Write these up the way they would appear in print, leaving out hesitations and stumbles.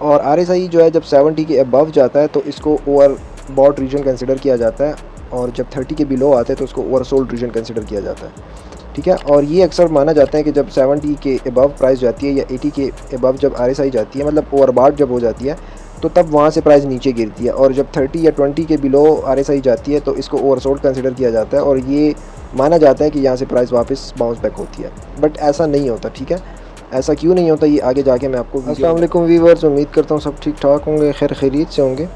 और RSI जो है जब 70 के अबव जाता है तो इसको ओवर बॉट रीजन कंसिडर किया जाता है, और जब 30 के बिलो आते हैं तो उसको ओवर सोल्ड रीजन कंसिडर किया जाता है। ठीक है, और ये अक्सर माना जाता है कि जब 70 के अबव प्राइस जाती है या 80 के अबव जब RSI जाती है, मतलब ओवरबॉट जब हो जाती है, तो तब वहाँ से प्राइस नीचे गिरती है, और जब 30 या 20 के बिलो RSI जाती है तो इसको ओवरसोल्ड कंसिडर किया जाता है, और ये माना जाता है कि यहाँ से प्राइस वापस बाउंस बैक होती है। बट ऐसा नहीं होता। ठीक है, ऐसा क्यों नहीं होता ये आगे जाके मैं आपको अस्सलाम वालेकुम व्यूअर्स, उम्मीद करता हूँ सब ठीक ठाक होंगे, खैर खैरियत से होंगे।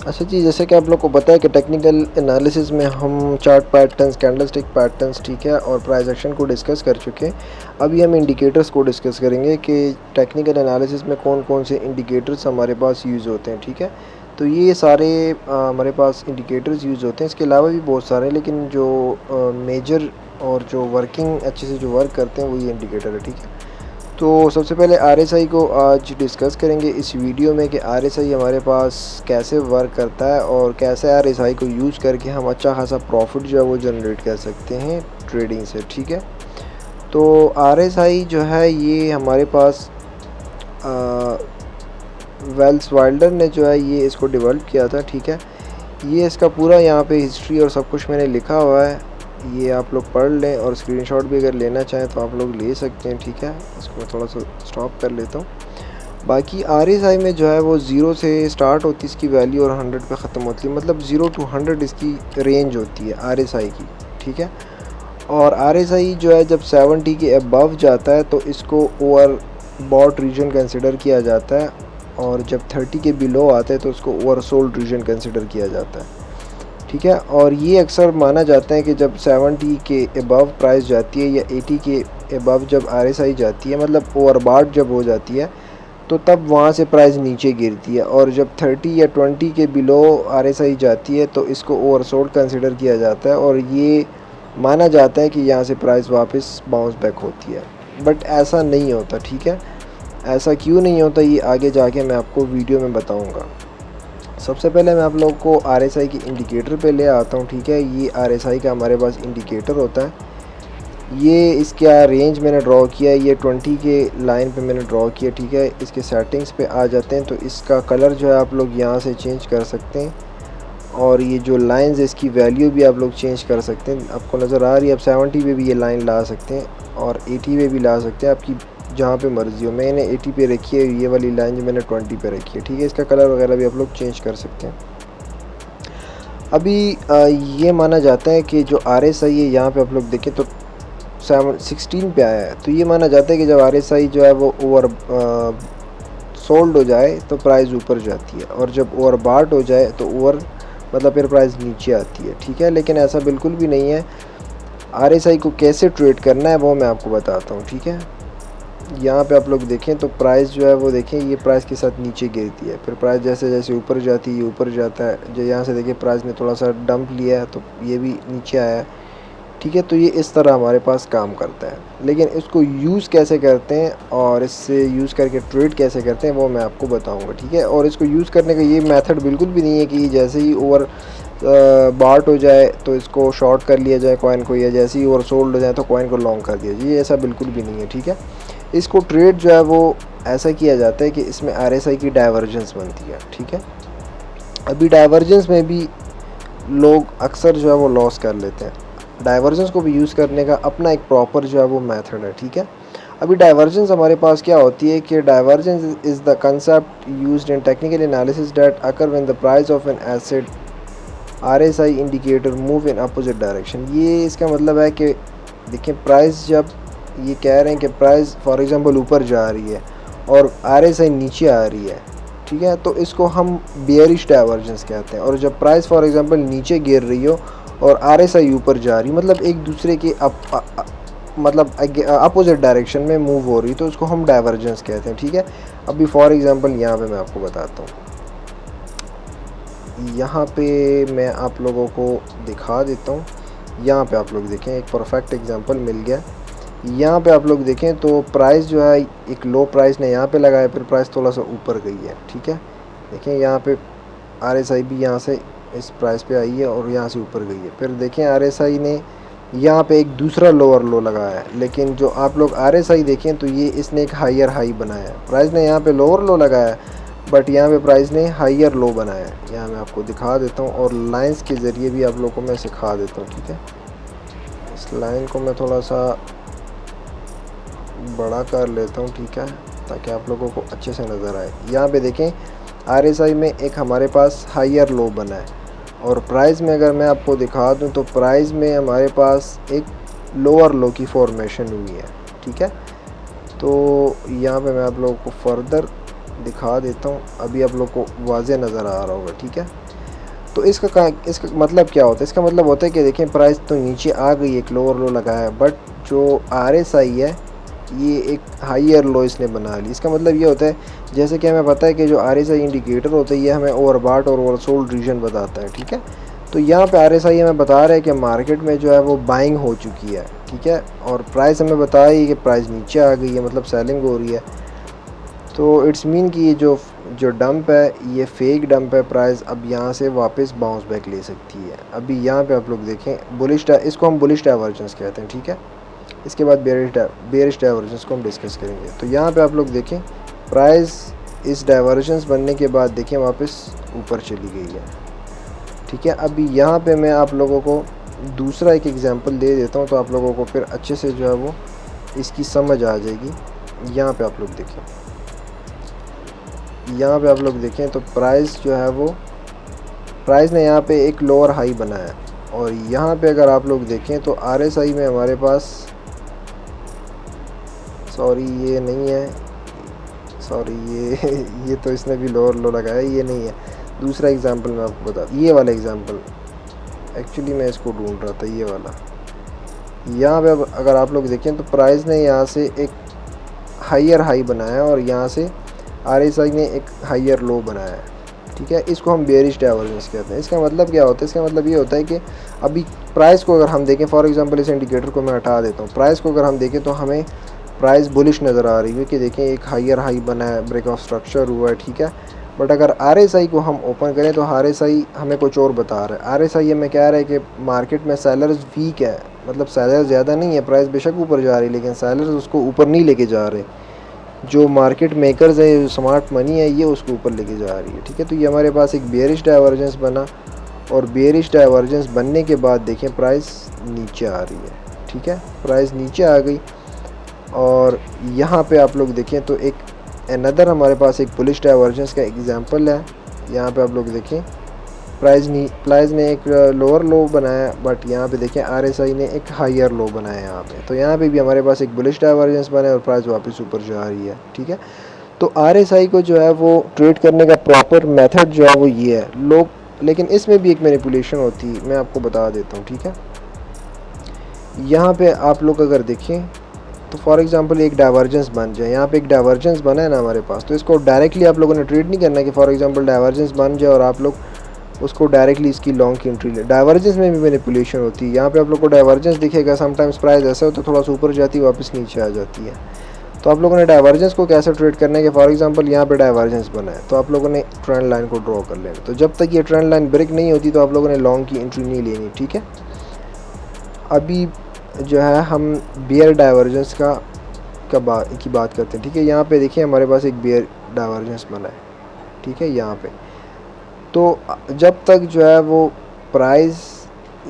अच्छा जी, जैसे कि आप लोग को पता है कि टेक्निकल एनालिसिस में हम चार्ट पैटर्न्स, कैंडलस्टिक पैटर्न्स, ठीक है, और प्राइस एक्शन को डिस्कस कर चुके हैं। अभी हम इंडिकेटर्स को डिस्कस करेंगे कि टेक्निकल एनालिसिस में कौन कौन से इंडिकेटर्स हमारे पास यूज़ होते हैं। ठीक है, तो ये सारे हमारे पास इंडिकेटर्स यूज़ होते हैं। इसके अलावा भी बहुत सारे, लेकिन जो मेजर और जो वर्किंग अच्छे से जो वर्क करते हैं वो ये इंडिकेटर है। ठीक है, तो सबसे पहले RSI को आज डिस्कस करेंगे इस वीडियो में कि RSI हमारे पास कैसे वर्क करता है और कैसे RSI को यूज़ करके हम अच्छा खासा प्रॉफिट जो है वो जनरेट कर सकते हैं ट्रेडिंग से। ठीक है, तो RSI जो है ये हमारे पास वेल्स वाइल्डर ने जो है ये इसको डेवलप किया था। ठीक है, ये इसका पूरा यहाँ पे हिस्ट्री और सब कुछ मैंने लिखा हुआ है, ये आप लोग पढ़ लें, और स्क्रीनशॉट भी अगर लेना चाहें तो आप लोग ले सकते हैं। ठीक है, इसको मैं थोड़ा सा स्टॉप कर लेता हूँ। बाकी RSI में जो है वो 0 से स्टार्ट होती है इसकी वैल्यू, और 100 पे ख़त्म होती है, मतलब 0 to 100 इसकी रेंज होती है RSI की। ठीक है, और RSI जो है जब 70 के अबव जाता है तो इसको ओवर बॉट रीजन कंसिडर किया जाता है, और जब 30 के बिलो आते हैं तो उसको ओवर सोल्ड रीजन कंसिडर किया जाता है। ठीक है, और ये अक्सर माना जाता है कि जब 70 के अबव प्राइस जाती है या 80 के अबव जब RSI जाती है, मतलब ओवरबॉट जब हो जाती है, तो तब वहाँ से प्राइस नीचे गिरती है, और जब 30 या 20 के बिलो RSI जाती है तो इसको ओवरसोल्ड कंसिडर किया जाता है, और ये माना जाता है कि यहाँ से प्राइस वापस बाउंस बैक होती है। बट ऐसा नहीं होता। ठीक है, ऐसा क्यों नहीं होता ये आगे जाके मैं आपको वीडियो में बताऊँगा। सबसे पहले मैं आप लोग को RSI की इंडिकेटर पे ले आता हूँ। ठीक है, ये RSI का हमारे पास इंडिकेटर होता है। ये इसका रेंज मैंने ड्रॉ किया है, ये 20 के लाइन पे मैंने ड्रॉ किया। ठीक है, इसके सेटिंग्स पे आ जाते हैं तो इसका कलर जो है आप लोग यहाँ से चेंज कर सकते हैं, और ये जो लाइंस है इसकी वैल्यू भी आप लोग चेंज कर सकते हैं। आपको नज़र आ रही है, आप 70 पे भी ये लाइन ला सकते हैं और 80 पे भी ला सकते हैं, आपकी जहाँ पे मर्ज़ी हो। मैंने 80 पे रखी है, ये वाली लाइन जो मैंने 20 पे रखी है। ठीक है, इसका कलर वगैरह भी आप लोग चेंज कर सकते हैं। अभी ये माना जाता है कि जो RSI है यहाँ पे आप लोग देखें तो 16 पे आया है, तो ये माना जाता है कि जब RSI जो है वो ओवर सोल्ड हो जाए तो प्राइस ऊपर जाती है, और जब ओवर बॉट हो जाए तो ओवर मतलब फिर प्राइस नीचे आती है। ठीक है, लेकिन ऐसा बिल्कुल भी नहीं है। RSI को कैसे ट्रेड करना है वो मैं आपको बताता हूँ। ठीक है, यहाँ पे आप लोग देखें तो प्राइस जो है वो देखें, ये प्राइस के साथ नीचे गिरती है, फिर प्राइस जैसे जैसे ऊपर जाती है ये ऊपर जाता है। जो यहाँ से देखिए प्राइस ने थोड़ा सा डंप लिया है तो ये भी नीचे आया है। ठीक है, तो ये इस तरह हमारे पास काम करता है, लेकिन इसको यूज़ कैसे करते हैं और इससे यूज़ करके ट्रेड कैसे करते हैं वो मैं आपको बताऊंगा। ठीक है, और इसको यूज़ करने का ये मेथड बिल्कुल भी नहीं है कि जैसे ही ओवर बॉट हो जाए तो इसको शॉर्ट कर लिया जाए कॉइन को, या जैसे ही ओवर सोल्ड हो जाए तो कॉइन को लॉन्ग कर दिया जाए, ये ऐसा बिल्कुल भी नहीं है। ठीक है, इसको ट्रेड जो है वो ऐसा किया जाता है कि इसमें RSI की डाइवर्जेंस बनती है। ठीक है, अभी डाइवर्जेंस में भी लोग अक्सर जो है वो लॉस कर लेते हैं। डाइवर्जेंस को भी यूज़ करने का अपना एक प्रॉपर जो है वो मेथड है। ठीक है, अभी डाइवर्जेंस हमारे पास क्या होती है कि divergence is the concept used in technical analysis that occur when the price of an asset RSI indicator move in opposite direction. ये इसका मतलब है कि देखिए, प्राइस जब ये कह रहे हैं कि प्राइस फॉर एग्जांपल ऊपर जा रही है और RSI नीचे आ रही है, ठीक है, तो इसको हम बेयरिश डाइवर्जेंस कहते हैं। और जब प्राइस फॉर एग्जांपल नीचे गिर रही हो और RSI ऊपर जा रही, मतलब एक दूसरे के मतलब अपोजिट डायरेक्शन में मूव हो रही, तो उसको हम डाइवर्जेंस कहते हैं। ठीक है, अभी फॉर एग्जांपल यहाँ पे मैं आपको बताता हूँ, यहाँ पे मैं आप लोगों को दिखा देता हूँ। यहाँ पे आप लोग देखें, एक परफेक्ट एग्जांपल मिल गया। यहाँ पे आप लोग देखें तो प्राइस जो है एक लो प्राइस ने यहाँ पे लगाया, फिर प्राइस थोड़ा सा ऊपर गई है। ठीक है, देखें यहाँ पे RSI भी यहाँ से इस प्राइस पे आई है और यहाँ से ऊपर गई है। फिर देखें RSI ने यहाँ पे एक दूसरा लोअर लो लगाया है, लेकिन जो आप लोग RSI देखें तो ये इसने एक हायर हाई बनाया है। प्राइस ने यहाँ पे लोअर लो लगाया है बट यहाँ पे प्राइस ने हायर लो बनाया है। यहाँ मैं आपको दिखा देता हूँ और लाइंस के ज़रिए भी आप लोगों को मैं सिखा देता हूँ, ठीक है। इस लाइन को मैं थोड़ा सा बड़ा कर लेता हूँ, ठीक है, ताकि आप लोगों को अच्छे से नज़र आए। यहाँ पे देखें RSI में एक हमारे पास हायर लो बना है और प्राइस में अगर मैं आपको दिखा दूँ तो प्राइस में हमारे पास एक लोअर लो की फॉर्मेशन हुई है, ठीक है। तो यहाँ पे मैं आप लोगों को फर्दर दिखा देता हूँ, अभी आप लोग को वाज़े नज़र आ रहा होगा, ठीक है। तो इसका मतलब क्या होता है? इसका मतलब होता है कि देखें प्राइस तो नीचे आ गई, एक लोअर लो लगाया है, बट जो RSI है ये एक हायर लो इसने बना ली। इसका मतलब ये होता है, जैसे कि हमें पता है कि जो RSI इंडिकेटर होता है ये हमें ओवरबॉट और ओवरसोल्ड रीजन बताता है, ठीक है। तो यहाँ पे RSI हमें बता रहा है कि मार्केट में जो है वो बाइंग हो चुकी है, ठीक है, और प्राइस हमें बता रही है कि प्राइस नीचे आ गई है, मतलब सेलिंग हो रही है। तो इट्स मीन कि ये जो डंप है ये फेक डंप है। प्राइस अब यहाँ से वापस बाउंस बैक ले सकती है। अभी यहाँ पे आप लोग देखें बुलिश, इसको हम बुलिश डाइवर्जेंस कहते हैं, ठीक है। इसके बाद बेरिश डाइवर्जेंस को हम डिस्कस करेंगे। तो यहाँ पे आप लोग देखें प्राइस इस डाइवर्जेंस बनने के बाद देखें वापस ऊपर चली गई है, ठीक है। अभी यहाँ पे मैं आप लोगों को दूसरा एक एग्जांपल दे देता हूँ तो आप लोगों को फिर अच्छे से जो है वो इसकी समझ आ जाएगी। यहाँ पे आप लोग देखें, यहाँ पे आप लोग देखें तो प्राइस जो है वो प्राइस ने यहाँ पे एक लोअर हाई बनाया और यहाँ पे अगर आप लोग देखें तो RSI में हमारे पास, सॉरी ये नहीं है, सॉरी ये तो इसने भी लोअर लो लगाया, ये नहीं है। दूसरा एग्जांपल मैं आपको बता, ये वाला एग्जांपल एक्चुअली मैं इसको ढूंढ रहा था, ये वाला। यहाँ पे अगर आप लोग देखें तो प्राइस ने यहाँ से एक हायर हाई बनाया और यहाँ से RSI ने एक हायर लो बनाया है, ठीक है। इसको हम बेरिश डाइवर्जेंस कहते हैं। इसका मतलब क्या होता है? इसका मतलब ये होता है कि अभी प्राइस को अगर हम देखें, फॉर एग्जांपल इस इंडिकेटर को मैं हटा देता हूँ, प्राइस को अगर हम देखें तो हमें प्राइस बुलिश नज़र आ रही है कि देखें एक हायर हाई बना है, ब्रेक ऑफ स्ट्रक्चर हुआ है, ठीक है। बट अगर RSI को हम ओपन करें तो RSI हमें कुछ और बता रहा है। RSI हमें कह रहा है कि मार्केट में सेलर्स वीक है, मतलब सेलर ज़्यादा नहीं है, प्राइस बेशक ऊपर जा रही है लेकिन सेलर्स उसको ऊपर नहीं लेके जा रहे। जो मार्केट मेकर्स है, जो स्मार्ट मनी है, ये उसको ऊपर लेके जा रही है, ठीक है। तो ये हमारे पास एक बेरिश डाइवर्जेंस बना और बेरिश डाइवर्जेंस बनने के बाद देखें प्राइस नीचे आ रही है, ठीक है। प्राइस नीचे आ गई और यहाँ पे आप लोग देखें तो एक अनदर हमारे पास एक बुलिश डाइवर्जेंस का एग्जांपल है। यहाँ पे आप लोग देखें प्राइस ने एक लोअर लो बनाया, बट यहाँ पे देखें RSI ने एक हायर लो बनाया यहाँ पे। तो यहाँ पे भी हमारे पास एक बुलिश डाइवर्जेंस बना है और प्राइस वापस ऊपर जा रही है, ठीक है। तो RSI को जो है वो ट्रेड करने का प्रॉपर मेथड जो है वो ये है लोग, लेकिन इसमें भी एक मैनिपुलेशन होती है, मैं आपको बता देता हूँ, ठीक है। यहाँ पे आप लोग अगर देखें तो फॉर एग्जांपल एक डाइवर्जेंस बन जाए, यहाँ पे एक डाइवर्जेंस बना है ना हमारे पास, तो इसको डायरेक्टली आप लोगों ने ट्रेड नहीं करना कि फॉर एग्जांपल डाइवर्जेंस बन जाए और आप लोग उसको डायरेक्टली इसकी लॉन्ग की एंट्री ले। डाइवर्जेंस में भी मैनिपुलेशन होती है। यहाँ पे आप लोग को डाइवर्जेंस दिखेगा, समटाइम्स प्राइस ऐसा होता है थोड़ा सा ऊपर जाती है वापस नीचे आ जाती है। तो आप लोगों ने डाइवर्जेंस को कैसे ट्रेड करना है कि फॉर एग्जांपल यहाँ पे डाइवर्जेंस बना है तो आप लोगों ने ट्रेंड लाइन को ड्रॉ कर लेना। तो जब तक ये ट्रेंड लाइन ब्रेक नहीं होती तो आप लोगों ने लॉन्ग की एंट्री नहीं लेनी, ठीक है। अभी जो है हम बियर डाइवर्जेंस की बात करते हैं, ठीक है। यहाँ पे देखिए हमारे पास एक बियर डाइवर्जेंस बना है, ठीक है। यहाँ पे तो जब तक जो है वो प्राइस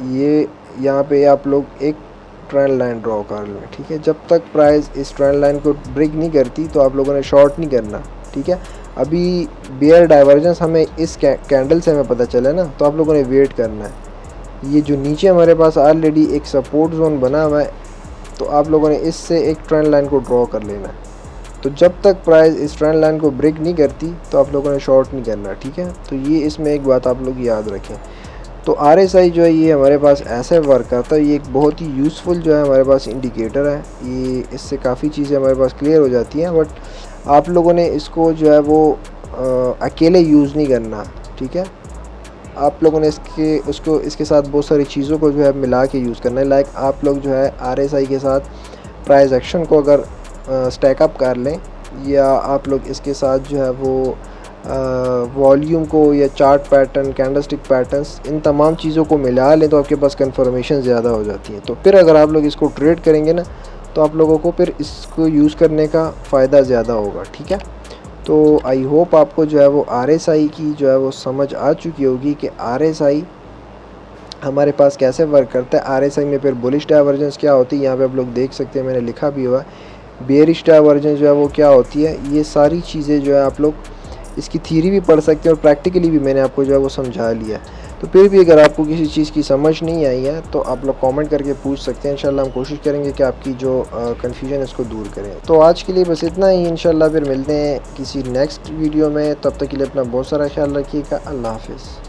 ये यहाँ पे आप लोग एक ट्रेंड लाइन ड्रॉ कर लें, ठीक है। जब तक प्राइस इस ट्रेंड लाइन को ब्रेक नहीं करती तो आप लोगों ने शॉर्ट नहीं करना, ठीक है। अभी बियर डाइवर्जेंस हमें इस कैंडल से हमें पता चला ना, तो आप लोगों ने वेट करना है। ये जो नीचे हमारे पास ऑलरेडी एक सपोर्ट जोन बना हुआ है तो आप लोगों ने इससे एक ट्रेंड लाइन को ड्रॉ कर लेना है। तो जब तक प्राइस इस ट्रेंड लाइन को ब्रेक नहीं करती तो आप लोगों ने शॉर्ट नहीं करना, ठीक है। तो ये इसमें एक बात आप लोग याद रखें। तो RSI जो है ये हमारे पास ऐसे वर्क करता है, ये एक बहुत ही यूज़फुल जो है हमारे पास इंडिकेटर है। ये इससे काफ़ी चीज़ें हमारे पास क्लियर हो जाती हैं, बट आप लोगों ने इसको जो है वो अकेले यूज़ नहीं करना, ठीक है। आप लोगों ने इसके साथ बहुत सारी चीज़ों को जो है मिला के यूज़ करना है। लाइक आप लोग जो है RSI के साथ प्राइस एक्शन को अगर स्टैकअप कर लें, या आप लोग इसके साथ जो है वो वॉल्यूम को या चार्ट पैटर्न, कैंडलस्टिक पैटर्न्स, इन तमाम चीज़ों को मिला लें तो आपके पास कंफर्मेशन ज़्यादा हो जाती है। तो फिर अगर आप लोग इसको ट्रेड करेंगे ना तो आप लोगों को फिर इसको यूज़ करने का फ़ायदा ज़्यादा होगा, ठीक है। तो आई होप आपको जो है वो RSI की जो है वो समझ आ चुकी होगी कि RSI हमारे पास कैसे वर्क करता है। RSI में फिर बुलिश डाइवर्जेंस क्या होती है, यहाँ पे आप लोग देख सकते हैं, मैंने लिखा भी हुआ है। बेयरिश डाइवर्जेंस जो है वो क्या होती है, ये सारी चीज़ें जो है आप लोग इसकी थ्योरी भी पढ़ सकते हैं और प्रैक्टिकली भी मैंने आपको जो है वो समझा लिया है। तो फिर भी अगर आपको किसी चीज़ की समझ नहीं आई है तो आप लोग कमेंट करके पूछ सकते हैं। इंशाल्लाह हम कोशिश करेंगे कि आपकी जो कन्फ्यूजन है इसको दूर करें। तो आज के लिए बस इतना ही, इंशाल्लाह फिर मिलते हैं किसी नेक्स्ट वीडियो में। तब तक के लिए अपना बहुत सारा ख्याल रखिएगा। अल्लाह हाफिज़।